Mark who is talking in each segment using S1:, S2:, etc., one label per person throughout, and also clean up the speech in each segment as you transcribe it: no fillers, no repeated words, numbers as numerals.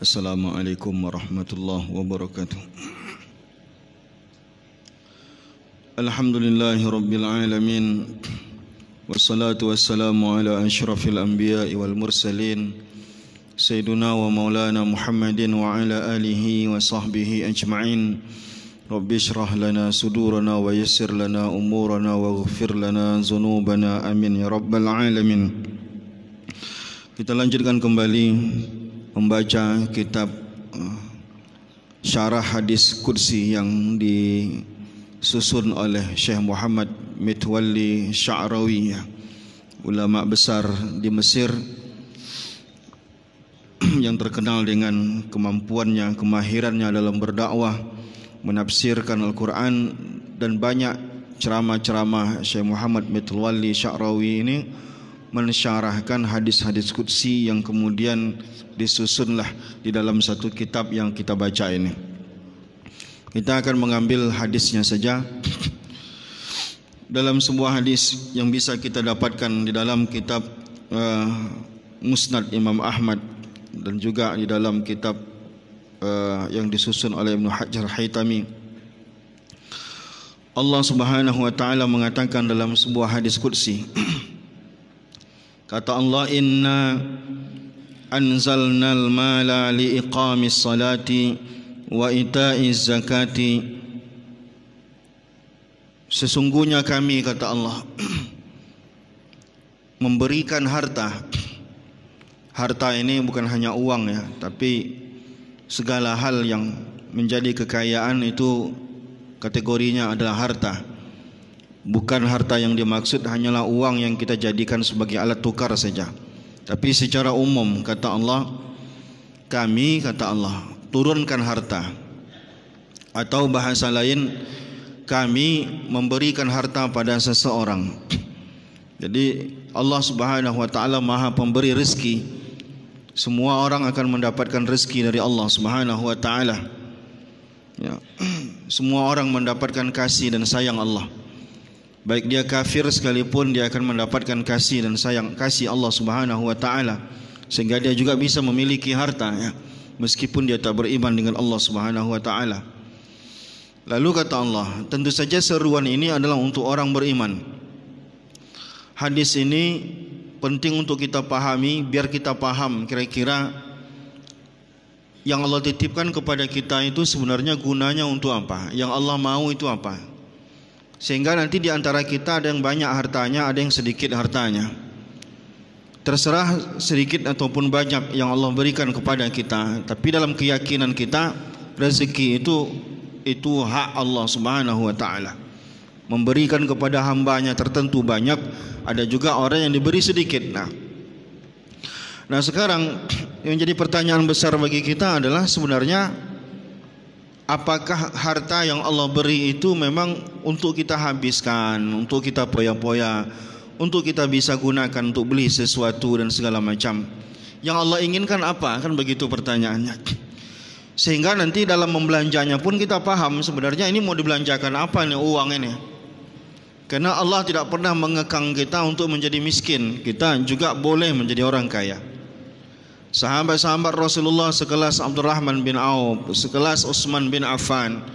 S1: Assalamualaikum warahmatullahi wabarakatuh. Alhamdulillahi rabbil alamin. Wassalatu wassalamu ala asyrafil anbiya'i wal mursalin Sayyiduna wa maulana Muhammadin wa ala alihi wa sahbihi ajma'in. Rabbi syrah lana sudurana wa yassir lana umurana wa ghafir lana zunubana amin ya rabbal alamin. Kita lanjutkan kembali membaca kitab Syarah Hadis Qudsi yang disusun oleh Syekh Muhammad Mitwalli Sya'rawi, ulama besar di Mesir yang terkenal dengan kemampuannya, kemahirannya dalam berdakwah, menafsirkan Al-Quran, dan banyak ceramah-ceramah Syekh Muhammad Mitwalli Sya'rawi ini mensyarahkan hadis-hadis qudsi yang kemudian disusunlah di dalam satu kitab yang kita baca ini. Kita akan mengambil hadisnya saja. Dalam sebuah hadis yang bisa kita dapatkan di dalam kitab Musnad Imam Ahmad dan juga di dalam kitab yang disusun oleh Ibnu Hajar Haytami, Allah Subhanahu wa taala mengatakan dalam sebuah hadis qudsi, kata Allah, inna anzalnal mala liiqamis salati wa ita'iz zakati. Sesungguhnya kami, kata Allah, memberikan harta. Harta ini bukan hanya uang ya, tapi segala hal yang menjadi kekayaan itu kategorinya adalah harta. Bukan harta yang dimaksud hanyalah uang yang kita jadikan sebagai alat tukar saja, tapi secara umum, kata Allah, kami, kata Allah, turunkan harta. Atau bahasa lain, kami memberikan harta pada seseorang. Jadi Allah Subhanahu wa taala Maha pemberi rezeki. Semua orang akan mendapatkan rezeki dari Allah Subhanahu wa taala ya. Semua orang mendapatkan kasih dan sayang Allah. Baik dia kafir sekalipun, dia akan mendapatkan kasih dan sayang kasih Allah Subhanahu wa taala, sehingga dia juga bisa memiliki harta ya, meskipun dia tak beriman dengan Allah Subhanahu wa taala. Lalu kata Allah, tentu saja seruan ini adalah untuk orang beriman. Hadis ini penting untuk kita pahami, biar kita paham kira-kira yang Allah titipkan kepada kita itu sebenarnya gunanya untuk apa, yang Allah mau itu apa. Sehingga nanti di antara kita ada yang banyak hartanya, ada yang sedikit hartanya. Terserah sedikit ataupun banyak yang Allah berikan kepada kita, tapi dalam keyakinan kita, rezeki itu hak Allah Subhanahu wa taala. Memberikan kepada hambanya tertentu banyak, ada juga orang yang diberi sedikit. Nah sekarang yang jadi pertanyaan besar bagi kita adalah sebenarnya, apakah harta yang Allah beri itu memang untuk kita habiskan, untuk kita poya-poya, untuk kita bisa gunakan untuk beli sesuatu dan segala macam? Yang Allah inginkan apa? Kan begitu pertanyaannya. Sehingga nanti dalam membelanjanya pun kita paham sebenarnya ini mau dibelanjakan apa nih uang ini. Karena Allah tidak pernah mengekang kita untuk menjadi miskin. Kita juga boleh menjadi orang kaya. Sahabat-sahabat Rasulullah sekelas Abdurrahman bin Auf, sekelas Utsman bin Affan,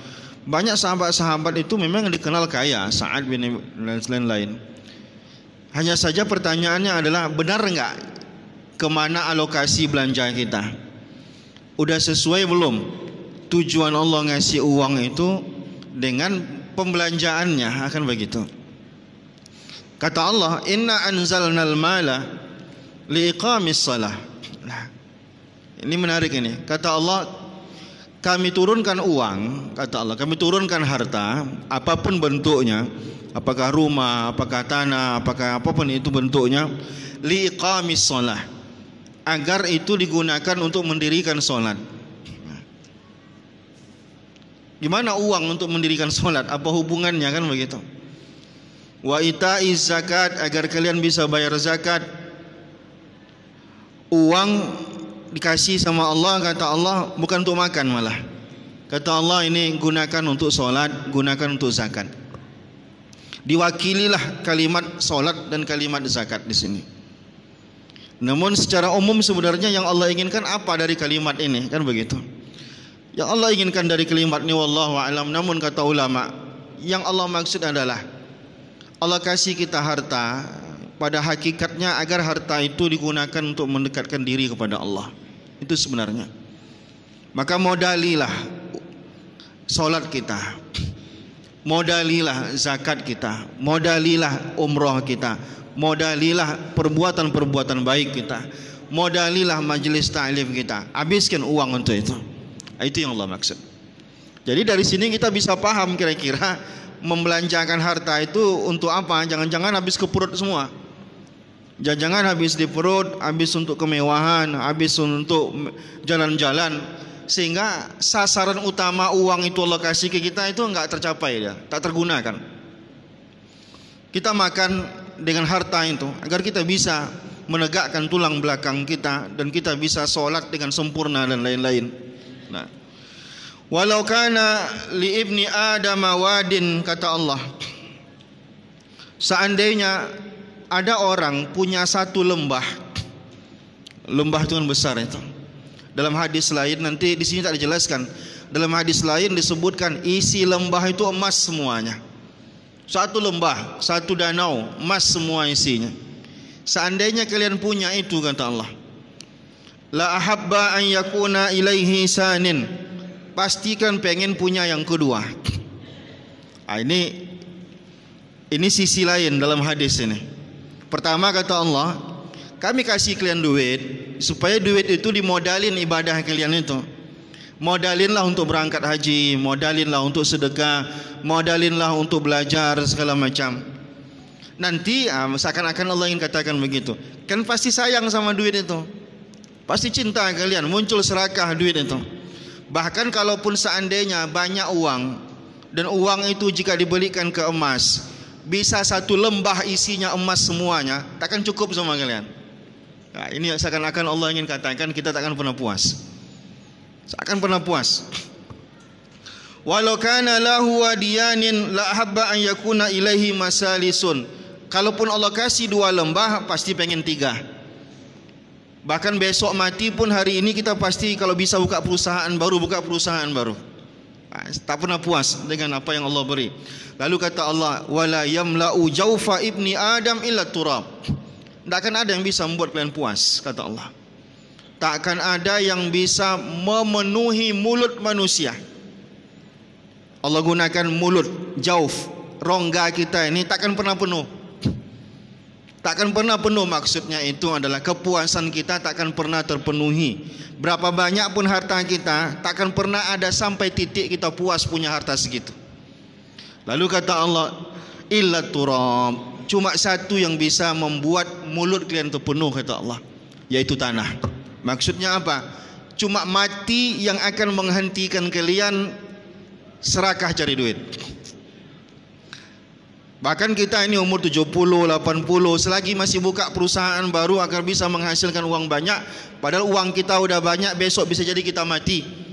S1: banyak sahabat-sahabat itu memang dikenal kaya, Sa'ad bin dan lain-lain. Hanya saja pertanyaannya adalah, benar enggak kemana alokasi belanja kita? Udah sesuai belum tujuan Allah ngasih uang itu dengan pembelanjaannya? Akan begitu. Kata Allah, inna anzalnal mala liiqamis salah. Nah, ini menarik ini. Kata Allah, kami turunkan uang, kata Allah, kami turunkan harta, apapun bentuknya, apakah rumah, apakah tanah, apakah apapun itu bentuknya, liiqamis shalah, agar itu digunakan untuk mendirikan sholat. Gimana uang untuk mendirikan sholat? Apa hubungannya, kan begitu? Wa ita'iz zakat, agar kalian bisa bayar zakat. Uang dikasih sama Allah, kata Allah, bukan untuk makan malah. Kata Allah, ini gunakan untuk sholat, gunakan untuk zakat. Diwakililah kalimat sholat dan kalimat zakat di sini. Namun secara umum sebenarnya yang Allah inginkan apa dari kalimat ini? Kan begitu. Yang Allah inginkan dari kalimat ini wallahu a'lam. Namun kata ulama, yang Allah maksud adalah Allah kasih kita harta pada hakikatnya agar harta itu digunakan untuk mendekatkan diri kepada Allah. Itu sebenarnya. Maka modalilah solat kita, modalilah zakat kita, modalilah umroh kita, modalilah perbuatan-perbuatan baik kita, modalilah majelis ta'lim kita. Habiskan uang untuk itu. Itu yang Allah maksud. Jadi dari sini kita bisa paham kira-kira membelanjakan harta itu untuk apa. Jangan-jangan habis ke perut semua. Jangan habis di perut, habis untuk kemewahan, habis untuk jalan-jalan, sehingga sasaran utama uang itu Allah kasih ke kita itu enggak tercapai, ya, tak tergunakan. Kita makan dengan harta itu agar kita bisa menegakkan tulang belakang kita dan kita bisa sholat dengan sempurna dan lain-lain. Nah, walau kana li ibni Adam wadin, kata Allah, seandainya ada orang punya satu lembah itu kan besar itu. Dalam hadis lain, nanti di sini tak dijelaskan. Dalam hadis lain disebutkan isi lembah itu emas semuanya. Satu lembah, satu danau, emas semua isinya. Seandainya kalian punya itu, kata Allah, la ahabba an yakuna ilaihi sanin, pastikan pengen punya yang kedua. Nah, ini sisi lain dalam hadis ini. Pertama kata Allah, kami kasih kalian duit supaya duit itu dimodalin ibadah kalian itu. Modalinlah untuk berangkat haji, modalinlah untuk sedekah, modalinlah untuk belajar segala macam. Nanti seakan-akan Allah ingin katakan begitu. Kan pasti sayang sama duit itu, pasti cinta kalian, muncul serakah duit itu. Bahkan kalaupun seandainya banyak uang, dan uang itu jika dibelikan ke emas bisa satu lembah isinya emas semuanya, takkan cukup sama kalian. Nah, ini seakan-akan Allah ingin katakan kita takkan pernah puas. Seakan pernah puas. Walau kana lahu wadiyanin la habba an yakuna ilaihi masalisun. Kalaupun Allah kasih 2 lembah, pasti pengen 3. Bahkan besok mati pun hari ini kita pasti kalau bisa buka perusahaan baru. Tak pernah puas dengan apa yang Allah beri. Lalu kata Allah, wala yamla'u jawfa ibni Adam illa turab. Tak akan ada yang bisa membuat kalian puas, kata Allah. Tak akan ada yang bisa memenuhi mulut manusia. Allah gunakan mulut, jauf, rongga kita ini takkan pernah penuh. Takkan pernah penuh, maksudnya itu adalah kepuasan kita takkan pernah terpenuhi. Berapa banyak pun harta kita, takkan pernah ada sampai titik kita puas punya harta segitu. Lalu kata Allah, illa turab, cuma satu yang bisa membuat mulut kalian terpenuh, kata Allah, yaitu tanah. Maksudnya apa? Cuma mati yang akan menghentikan kalian serakah cari duit. Bahkan kita ini umur 70, 80, selagi masih buka perusahaan baru agar bisa menghasilkan uang banyak, padahal uang kita udah banyak, besok bisa jadi kita mati.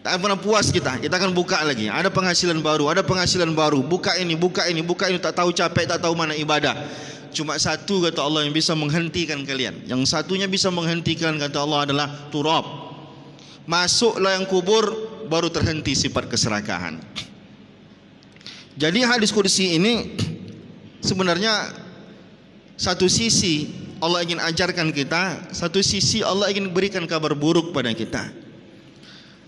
S1: Tak pernah puas kita akan buka lagi. Ada penghasilan baru, buka ini, tak tahu capek, tak tahu mana ibadah. Cuma satu, kata Allah, yang bisa menghentikan kalian. Yang satunya bisa menghentikan, kata Allah, adalah turab. Masuklah yang kubur, baru terhenti sifat keserakahan. Jadi hadis qudsi ini sebenarnya satu sisi Allah ingin ajarkan kita, satu sisi Allah ingin berikan kabar buruk pada kita.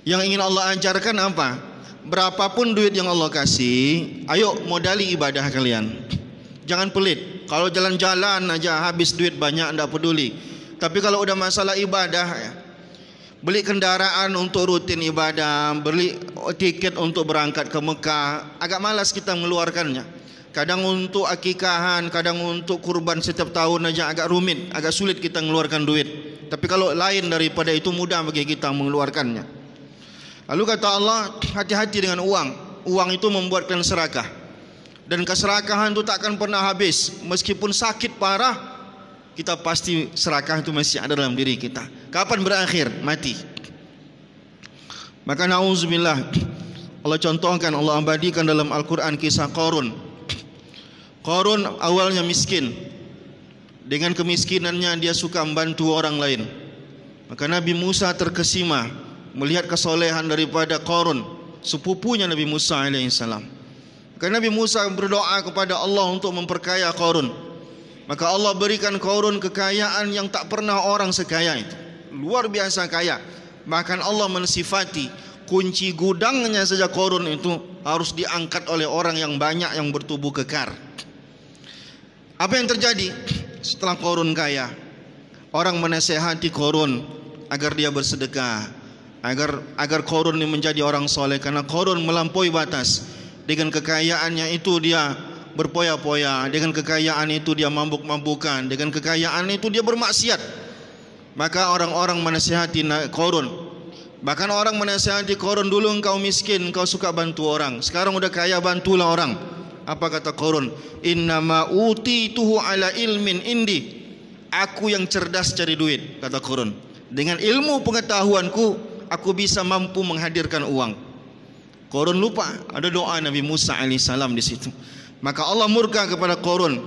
S1: Yang ingin Allah ajarkan apa? Berapapun duit yang Allah kasih, ayo modali ibadah kalian. Jangan pelit. Kalau jalan-jalan aja habis duit banyak, tidak peduli. Tapi kalau udah masalah ibadah, beli kendaraan untuk rutin ibadah, beli tiket untuk berangkat ke Mekah, agak malas kita mengeluarkannya. Kadang untuk akikahan, kadang untuk kurban setiap tahun aja agak rumit, agak sulit kita mengeluarkan duit. Tapi kalau lain daripada itu mudah bagi kita mengeluarkannya. Lalu kata Allah, hati-hati dengan uang. Uang itu membuat kalian serakah. Dan keserakahan itu tak akan pernah habis. Meskipun sakit parah, kita pasti serakah itu masih ada dalam diri kita. Kapan berakhir? Mati. Maka na'udzubillah, Allah contohkan, Allah abadikan dalam Al-Quran kisah Qarun. Qarun awalnya miskin, Dengan kemiskinannya dia suka membantu orang lain. Maka Nabi Musa terkesima melihat kesolehan daripada Qarun, sepupunya Nabi Musa alaihissalam. Maka Nabi Musa berdoa kepada Allah untuk memperkaya Qarun. Maka Allah berikan Qarun kekayaan yang tak pernah orang sekaya itu. Luar biasa kaya. Bahkan Allah mensifati kunci gudangnya saja Qarun itu harus diangkat oleh orang yang banyak yang bertubuh kekar. Apa yang terjadi setelah Qarun kaya? Orang menasihati Qarun agar dia bersedekah, agar Qarun ini menjadi orang soleh, karena Qarun melampaui batas. Dengan kekayaannya itu dia berpoya-poya, dengan kekayaan itu dia mabuk-mabukan, dengan kekayaan itu dia bermaksiat. Maka orang-orang menasihati Qarun. Bahkan orang menasihati Qarun, dulu engkau miskin, engkau suka bantu orang, sekarang udah kaya, bantulah orang. Apa kata Qarun? Innama utituhu ala ilmin indi. Aku yang cerdas cari duit, kata Qarun. Dengan ilmu pengetahuanku, aku bisa mampu menghadirkan uang. Qarun lupa ada doa Nabi Musa alaihissalam di situ. Maka Allah murka kepada Qarun.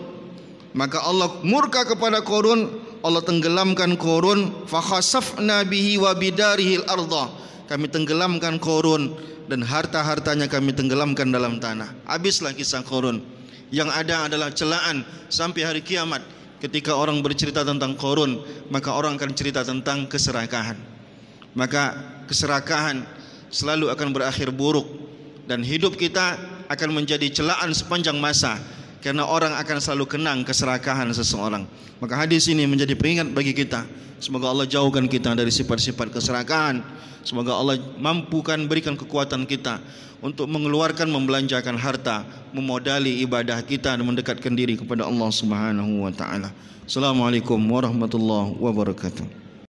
S1: Allah tenggelamkan Qarun. Fa khasafna bihi wa bidarihi al-ardh. Kami tenggelamkan Qarun dan harta-hartanya kami tenggelamkan dalam tanah. Habislah kisah Qarun. Yang ada adalah celaan sampai hari kiamat. Ketika orang bercerita tentang Qarun, maka orang akan cerita tentang keserakahan. Maka keserakahan selalu akan berakhir buruk, dan hidup kita akan menjadi celaan sepanjang masa, karena orang akan selalu kenang keserakahan seseorang. Maka hadis ini menjadi peringat bagi kita. Semoga Allah jauhkan kita dari sifat-sifat keserakahan. Semoga Allah mampukan berikan kekuatan kita untuk mengeluarkan, membelanjakan harta, memodali ibadah kita dan mendekatkan diri kepada Allah Subhanahu wa taala. Assalamualaikum warahmatullahi wabarakatuh.